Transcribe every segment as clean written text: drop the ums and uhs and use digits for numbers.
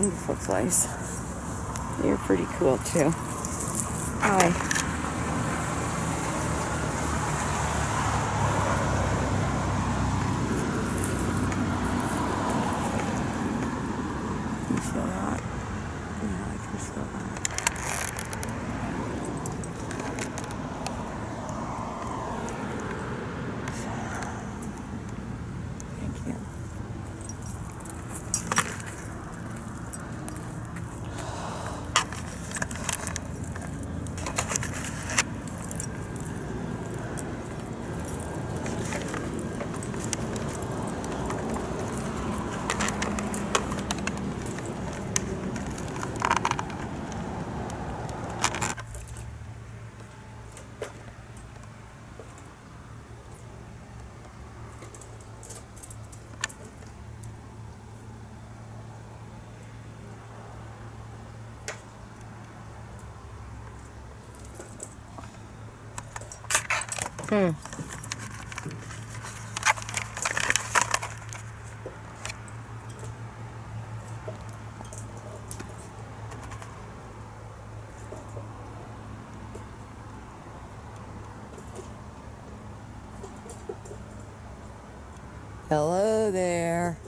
wonderful place. You're pretty cool too. Hi. You feel that? Yeah, I can feel that. Thank you. Hello there.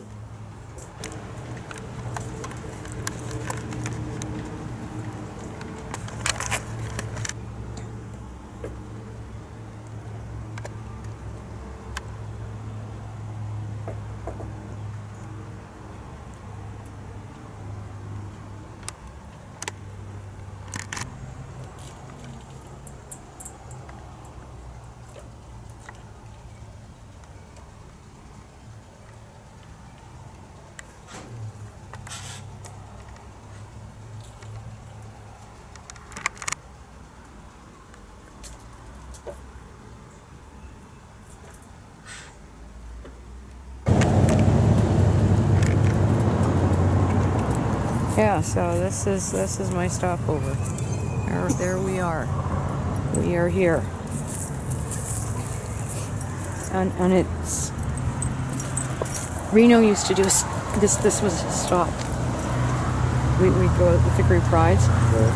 Yeah, so this is my stopover. There we are. We are here. And it's Reno used to do this was a stop. We'd go out with the group rides,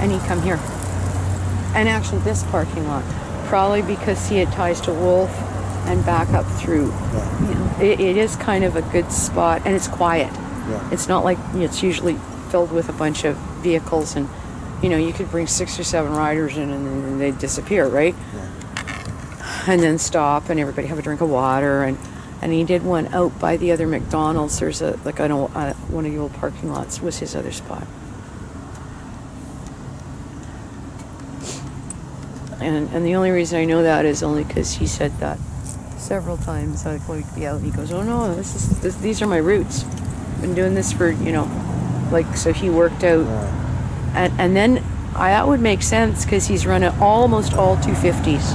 and he'd come here. And actually this parking lot, probably because he had ties to Wolf and back up through. You know, it is kind of a good spot, and it's quiet. It's not like it's usually filled with a bunch of vehicles, and you know, you could bring 6 or 7 riders in and then they'd disappear, right? And then stop and everybody have a drink of water, and he did one out by the other McDonald's. There's a like I know one of the old parking lots was his other spot. And the only reason I know that is only because he said that several times. Like we'd be out and he goes, "Oh no, these are my routes. Been doing this for, you know." Like, so he worked out, and then that would make sense because he's running almost all 250s.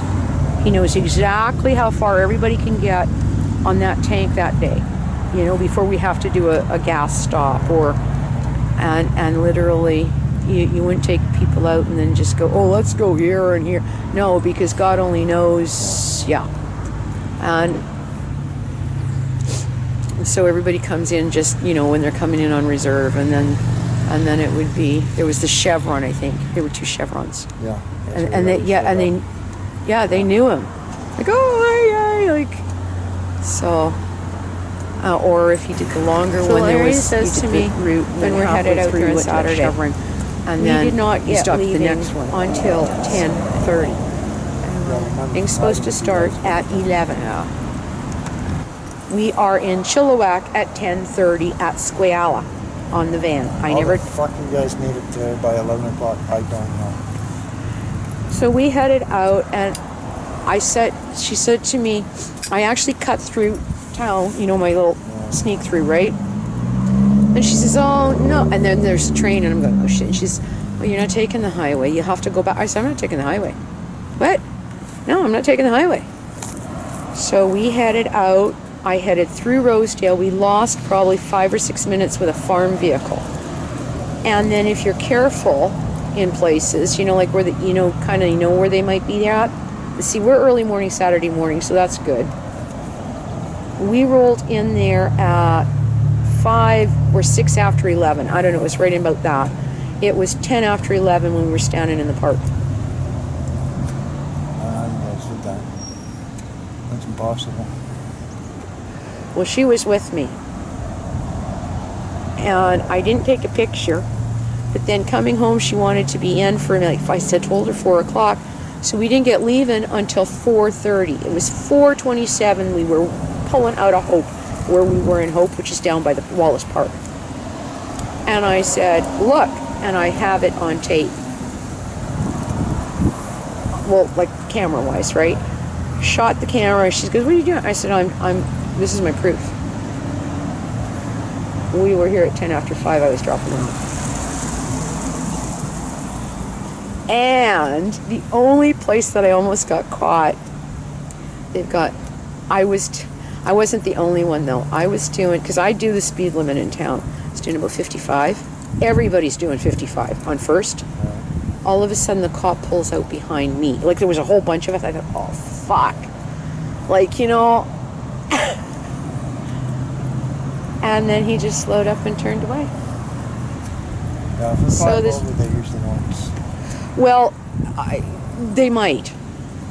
He knows exactly how far everybody can get on that tank that day, you know, before we have to do a gas stop and literally you wouldn't take people out and then just go, oh, let's go here and here. No, because God only knows, and so everybody comes in just, you know, when they're coming in on reserve, and then it would be, there was the Chevron, I think. There were 2 Chevrons. They knew him. Like, oh, hi, like, so, or if he did the longer one, there was, says to me, route, when we're headed out here on Saturday, Chevron, and we did not get leaving the next one until 10:30. It's supposed to start at 11. We are in Chilliwack at 10:30 at Squeala on the van. How the fuck you guys made it there by 11 o'clock, I don't know. So we headed out, and she said to me, I actually cut through town, you know, my little sneak through, right? And she says, oh, no. And then there's a train, and I'm going, oh, shit. And she's, well, you're not taking the highway. You have to go back. I said, I'm not taking the highway. What? No, I'm not taking the highway. So we headed out. I headed through Rosedale. We lost probably 5 or 6 minutes with a farm vehicle. And then if you're careful in places, you know, like where the, you know, kind of, you know where they might be at. See, we're early morning Saturday morning, so that's good. We rolled in there at 5 or 6 after 11. I don't know, it was right in about that. It was 10 after 11 when we were standing in the park. You guys did that. That's impossible. Well, she was with me. And I didn't take a picture. But then coming home, she wanted to be in for, like, told her 4 o'clock. So we didn't get leaving until 4:30. It was 4:27. We were pulling out of Hope, where we were in Hope, which is down by the Wallace Park. And I said, look, and I have it on tape. Well, like camera-wise, right? Shot the camera. She goes, what are you doing? I said, this is my proof. We were here at 10 after 5. I was dropping them off. And the only place that I almost got caught, I wasn't the only one though. I was doing, because I do the speed limit in town. I was doing about 55. Everybody's doing 55 on First. All of a sudden the cop pulls out behind me. Like there was a whole bunch of us. I thought, oh fuck. Like, you know. And then he just slowed up and turned away. Yeah, for So this, over, they usually won't. well, they might,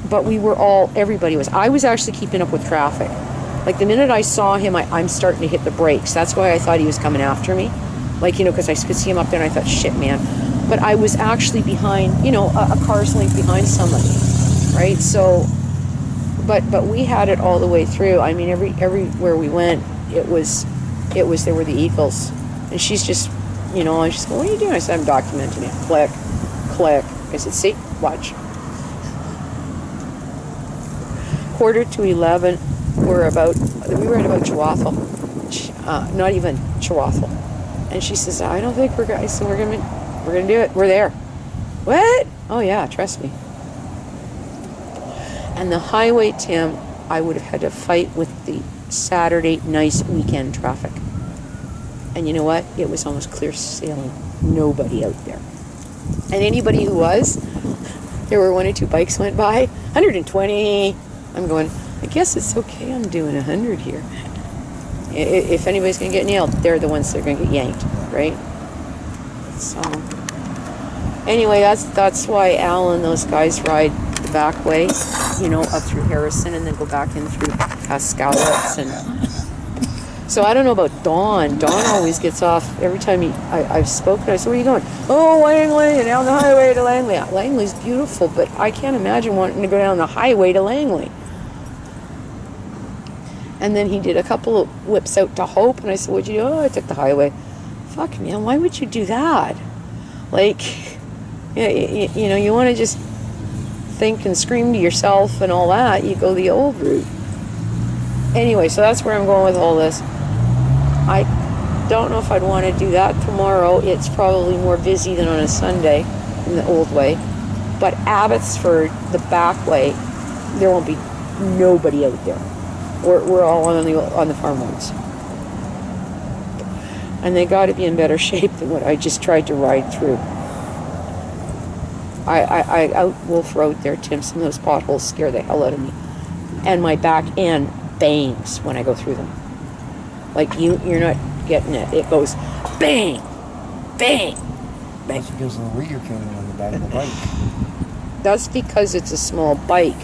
but everybody was. I was actually keeping up with traffic. Like the minute I saw him, I'm starting to hit the brakes. That's why I thought he was coming after me. Like, you know, because I could see him up there and I thought, shit, man. But I was actually behind, you know, a car's length behind somebody, right? So, but we had it all the way through. I mean, everywhere we went, there were the Eagles. And she's just, you know, and she's going, what are you doing? I said, I'm documenting it. Click. Click. I said, see, watch. 11:15, we were at about Chawathal. Not even Chawathal. And she says, I don't think we're gonna do it. We're there. What? Oh yeah, trust me. And the highway, Tim, I would have had to fight with the Saturday nice weekend traffic. And you know what? It was almost clear sailing. Nobody out there. And anybody who was, there were 1 or 2 bikes went by, 120. I'm going, I guess it's okay, I'm doing 100 here. If anybody's going to get nailed, they're the ones that are going to get yanked, right? So, anyway, that's why Al and those guys ride the back way, you know, up through Harrison and then go back in through past Scallops. And so I don't know about Dawn. Dawn always gets off every time I've spoken. I said, where are you going? Oh, Langley, and down the highway to Langley. Langley's beautiful, but I can't imagine wanting to go down the highway to Langley. And then he did a couple of whips out to Hope, and I said, what'd you do? Oh, I took the highway. Fuck, man, why would you do that? Like, you know, you want to just think and scream to yourself and all that. You go the old route. Anyway, so that's where I'm going with all this. I don't know if I'd want to do that tomorrow. It's probably more busy than on a Sunday in the old way. But Abbotsford, the back way, there won't be nobody out there. We're all on the farm ones. And they got to be in better shape than what I just tried to ride through. I out Wolf Road there, Tim. Some of those potholes scare the hell out of me. And my back end bangs when I go through them. Like you're not getting it. It goes bang, bang, bang. That's because of the weight you're carrying on the back of the bike. That's because it's a small bike.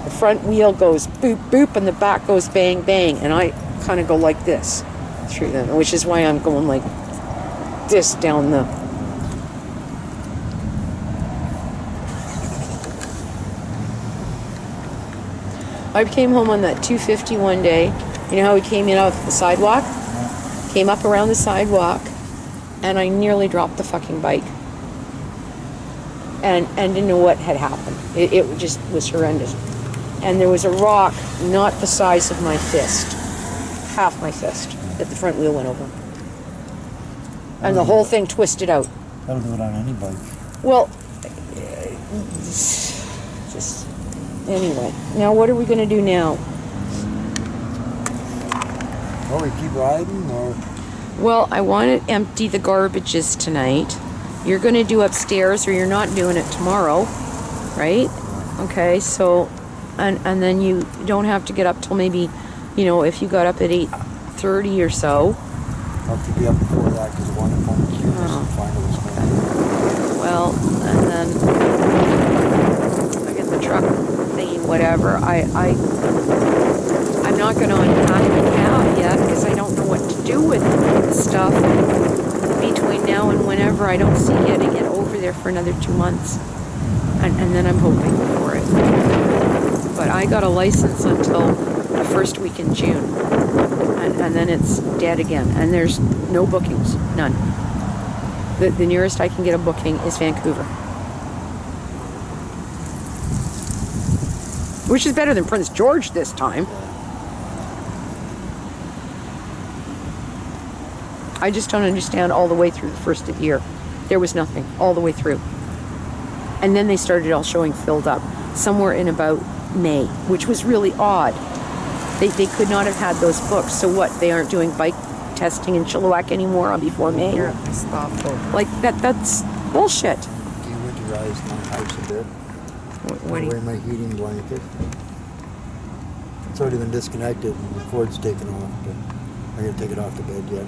The front wheel goes boop, boop, and the back goes bang, bang. And I kind of go like this through them, which is why I'm going like this down the... I came home on that 250 one day. You know how we came in off the sidewalk? Came up around the sidewalk, and I nearly dropped the fucking bike. And didn't know what had happened. It just was horrendous. And there was a rock not the size of my fist, half my fist, that the front wheel went over. And the whole thing twisted out. That'll do it on any bike. Well, just anyway. Now what are we going to do now? Well, we keep riding, or... Well, I want to empty the garbages tonight. You're going to do upstairs, or you're not doing it tomorrow, right? Okay, so, and then you don't have to get up till maybe You know, if you got up at 8:30 or so. I'll have to be up before that because I want to phone the queues and find out what's going on. Well, and then I get the truck thingy, whatever. I'm not going to unpack the cab yet because I don't know what to do with the stuff between now and whenever. I don't see getting it over there for another 2 months. And then I'm hoping for it. But I got a license until the first week in June. And then it's dead again. And there's no bookings. None. The nearest I can get a booking is Vancouver. Which is better than Prince George this time. I just don't understand all the way through the first of the year. There was nothing all the way through. And then they started all showing filled up somewhere in about May, which was really odd. They could not have had those booked. So what? They aren't doing bike testing in Chilliwack anymore before May? Yeah, stop though. Like that's bullshit. De-winterize my house a bit. What do you... Wear my heating blanket. It's already been disconnected and the cord's taken off, but I gotta take it off the bed yet.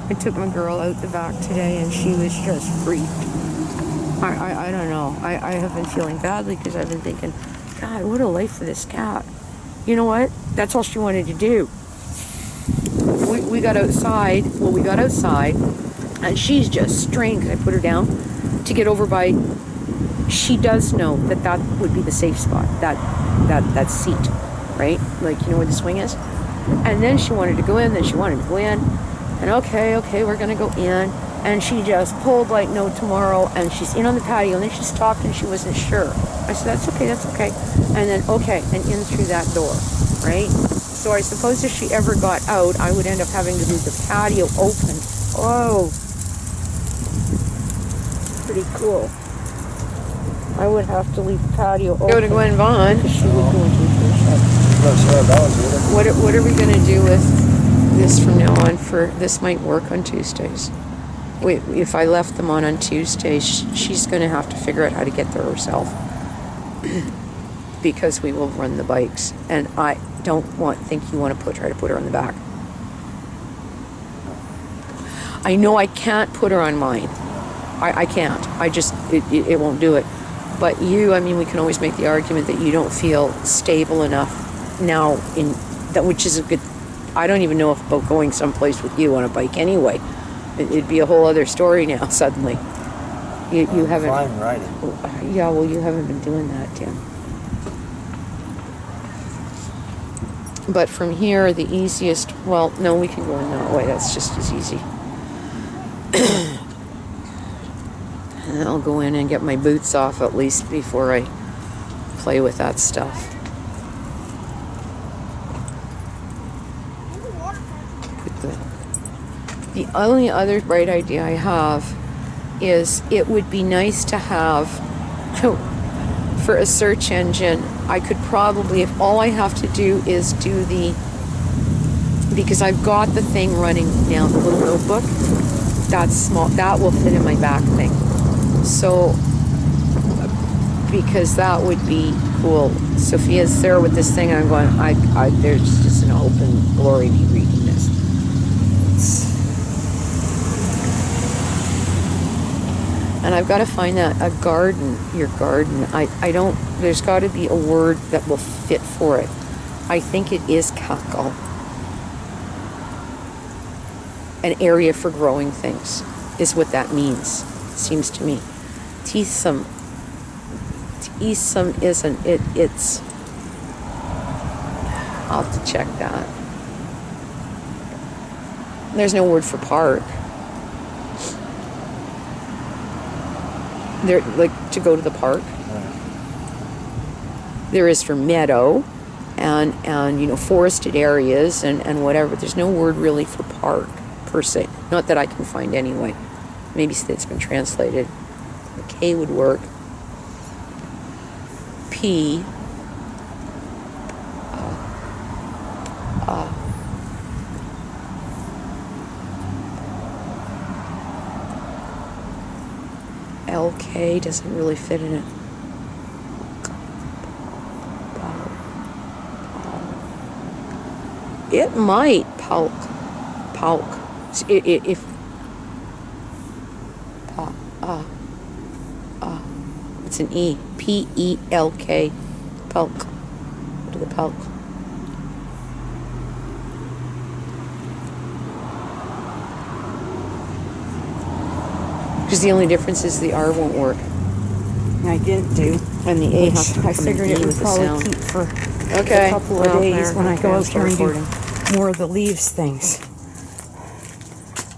I took my girl out the back today and she was just freaked. I don't know. I have been feeling badly because I've been thinking, God, what a life for this cat. You know what? That's all she wanted to do. We got outside. Well, we got outside and she's just strained because I put her down to get over by... She does know that would be the safe spot. That seat, right? Like, you know where the swing is? And then she wanted to go in, then she wanted to go in. And okay, we're gonna go in. And she just pulled like no tomorrow, and she's in on the patio, and then she stopped and she wasn't sure. I said, that's okay. And then, okay, and in through that door, right? So I suppose if she ever got out, I would end up having to leave the patio open. Oh, pretty cool. I would have to leave the patio open. Go to Gwen Vaughn. She would go into the shed. What are we gonna do with this from now on? This might work on Tuesdays. If I left them on Tuesdays, she's going to have to figure out how to get there herself. Because we will run the bikes. And I don't think you want to try to put her on the back. I know I can't put her on mine. I can't. It won't do it. But you, I mean, we can always make the argument that you don't feel stable enough now which is a good... I don't even know about going someplace with you on a bike anyway. It'd be a whole other story now, suddenly. You haven't... Fine riding. Yeah, well, you haven't been doing that, Tim. But from here, the easiest... Well, no, we can go in that way. That's just as easy. And I'll go in and get my boots off at least before I play with that stuff. The only other bright idea I have is it would be nice to have, for a search engine, I could probably, if all I have to do is do because I've got the thing running now, the little notebook, that's small, that will fit in my back thing. So, because that would be cool. Sophia's there with this thing, I'm going, there's just an open glory me reading this. And I've got to find your garden. I don't, there's got to be a word that will fit for it. I think it is cackle. An area for growing things is what that means, seems to me. Teesome isn't, it's, I'll have to check that. There's no word for park. There, like, to go to the park. Right. There is for meadow and forested areas and whatever. There's no word really for park per se. Not that I can find anyway. Maybe it's been translated. The K would work. P. LK doesn't really fit in it. It might Palk. If it's an E. P-E-L-K. Palk. Go to the Palk. Because the only difference is the R won't work. I didn't do. And the A has to I become an figured E it would with the probably sound. keep for Okay. a couple of Well, days there, when I go okay, out here and recording. do more of the leaves things.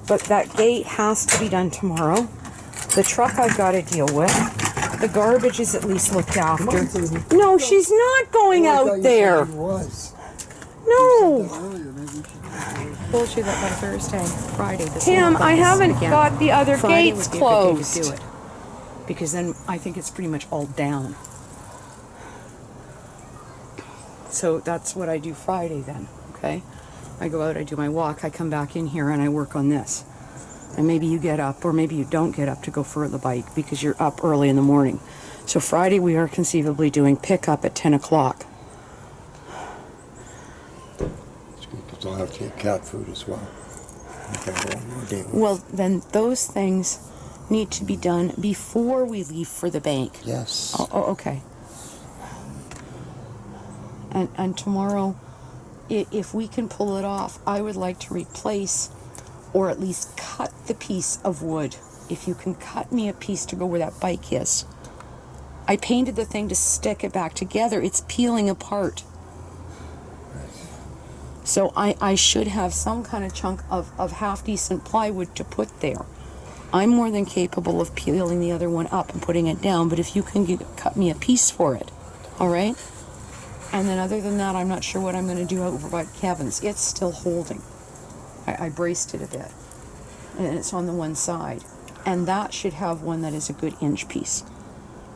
But that gate has to be done tomorrow. The truck I've got to deal with. The garbage is at least looked after. No, she's not going out there. No. Told you that by Thursday, Friday. This Tim, whole I thing haven't again. got the other Friday gates would be a good day to closed. do it. Because then I think it's pretty much all down. So that's what I do Friday then, okay? I go out, I do my walk, I come back in here and I work on this. And maybe you get up, or maybe you don't get up to go for the bike because you're up early in the morning. So Friday we are conceivably doing pickup at 10 o'clock. Because I'll have to get cat food as well. Okay, one more day. Well, then those things need to be done before we leave for the bank. Yes. Oh, okay. And tomorrow, if we can pull it off, I would like to replace or at least cut the piece of wood. If you can cut me a piece to go where that bike is. I painted the thing to stick it back together. It's peeling apart. So I should have some kind of chunk of half-decent plywood to put there. I'm more than capable of peeling the other one up and putting it down, but if you can cut me a piece for it, all right? And then other than that, I'm not sure what I'm going to do over by Kevin's. It's still holding. I braced it a bit, and it's on the one side. And that should have one that is a good inch piece.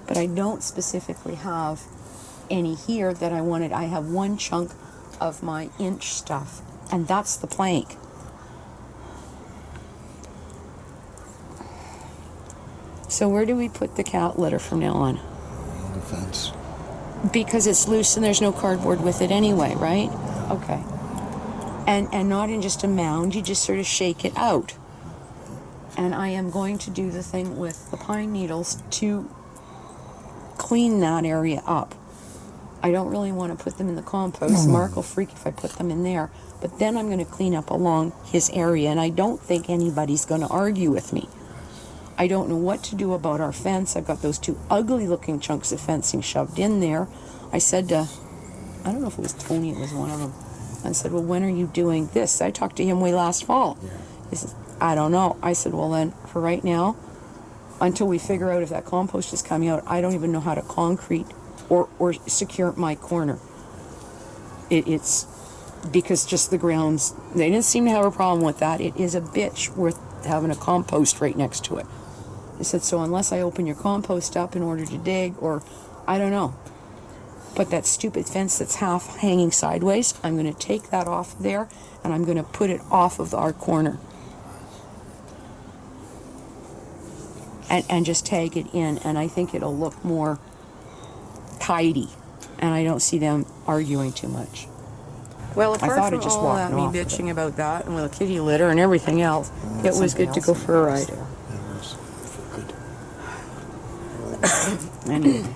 But I don't specifically have any here that I wanted. I have one chunk of my inch stuff, and that's the plank. So where do we put the cat litter from now on? On the fence. Because it's loose and there's no cardboard with it anyway, right? Okay. And not in just a mound, you just sort of shake it out. And I am going to do the thing with the pine needles to clean that area up. I don't really want to put them in the compost. Mark will freak if I put them in there. But then I'm going to clean up along his area, and I don't think anybody's going to argue with me. I don't know what to do about our fence. I've got those two ugly looking chunks of fencing shoved in there. I said to, I don't know if it was Tony, it was one of them. I said, well, when are you doing this? I talked to him way last fall. Yeah. He says, I don't know. I said, well then, for right now, until we figure out if that compost is coming out, I don't even know how to concrete or secure my corner. It's because just the grounds, they didn't seem to have a problem with that. It is a bitch worth having a compost right next to it. I said, so unless I open your compost up in order to dig, or I don't know. But that stupid fence that's half hanging sideways, I'm going to take that off there, and I'm going to put it off of our corner. And just tag it in, and I think it'll look more tidy. And I don't see them arguing too much. Well, apart thought from it just all walked that, me off of bitching about that, and with the kitty litter and everything else, it was good to go for a ride. That was good. Anyway.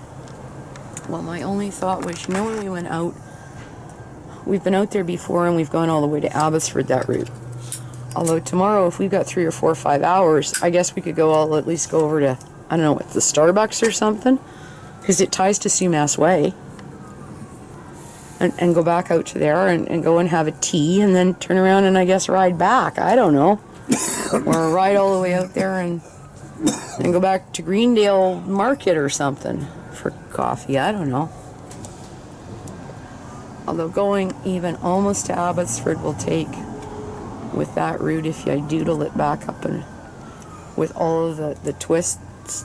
Well, my only thought was, you know, when we went out, we've been out there before and we've gone all the way to Abbotsford that route. Although tomorrow, if we've got 3 or 4 or 5 hours, I guess we could at least go over to, I don't know, what, the Starbucks or something? Because it ties to Sumas Way. And go back out to there and go and have a tea and then turn around and I guess ride back. I don't know. Or ride all the way out there and go back to Greendale Market or something for coffee. I don't know. Although going even almost to Abbotsford will take, with that route, if I doodle it back up and with all of the twists,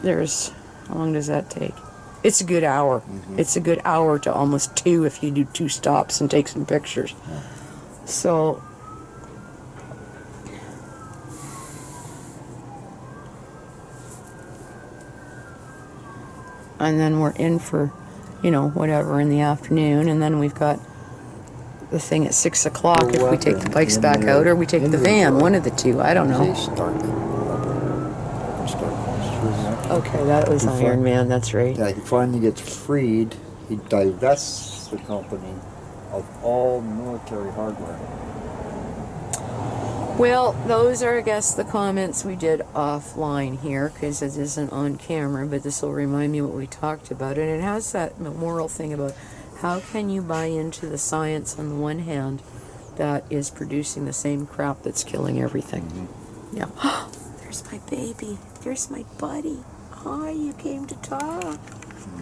there's, how long does that take? It's a good hour. Mm-hmm. It's a good hour to almost 2 if you do 2 stops and take some pictures. Yeah. So, and then we're in for, you know, whatever in the afternoon, and then we've got the thing at 6 o'clock if we take the Weapon bikes in back their out, or we take the van. inventory. One of the two. I don't They know. start Okay, that was He Iron fin- Man. That's right. Yeah, he finally gets freed. He divests the company of all military hardware. Well, those are, I guess, the comments we did offline here, because it isn't on camera, but this will remind me what we talked about. And it has that moral thing about how can you buy into the science on the one hand that is producing the same crap that's killing everything. Yeah. There's my baby. There's my buddy. Hi, you came to talk.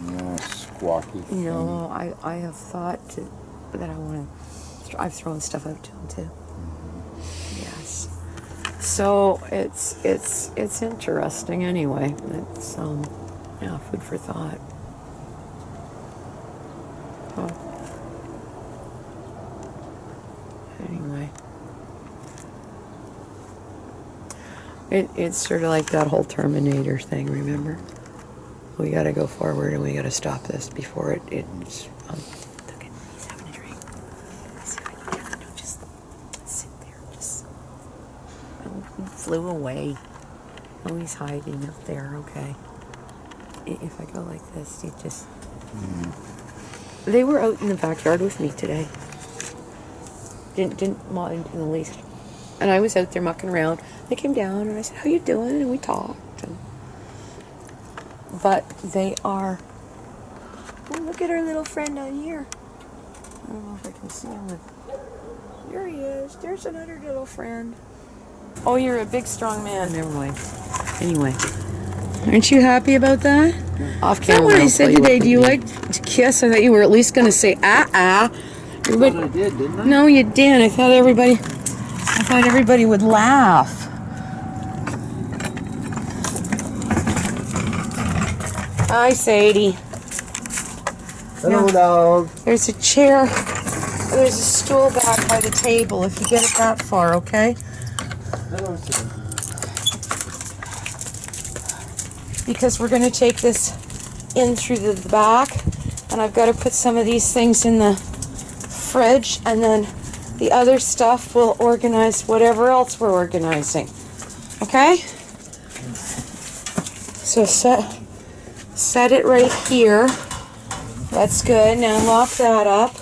Yeah, squawky. You know, I have thought that I want to. I've thrown stuff out to him too. Yes. So it's interesting anyway. It's yeah, food for thought. Oh. Anyway. It's sort of like that whole Terminator thing, remember? We gotta go forward and we gotta stop this before it's look at, he's having a drink. He's having a drink. No, just sit there. Just he flew away. Oh, he's hiding up there, okay. If I go like this, he just they were out in the backyard with me today. Didn't mind in the least. And I was out there mucking around. They came down and I said, "How you doing?" And we talked. But they are. Oh, look at our little friend on here. I don't know if I can see him. There he is. There's another little friend. Oh, you're a big, strong man. Never mind. Anyway, aren't you happy about that? Off camera. What I said today. Do you like to kiss? I thought you were at least going to say ah. But I did, didn't I? No, you didn't. I thought everybody would laugh. Hi, Sadie. Hello, dog. There's a chair. There's a stool back by the table if you get it that far, okay? Hello, sir. Because we're going to take this in through the back, and I've got to put some of these things in the fridge, and then the other stuff will organize whatever else we're organizing. Okay? So set it right here. That's good. Now lock that up.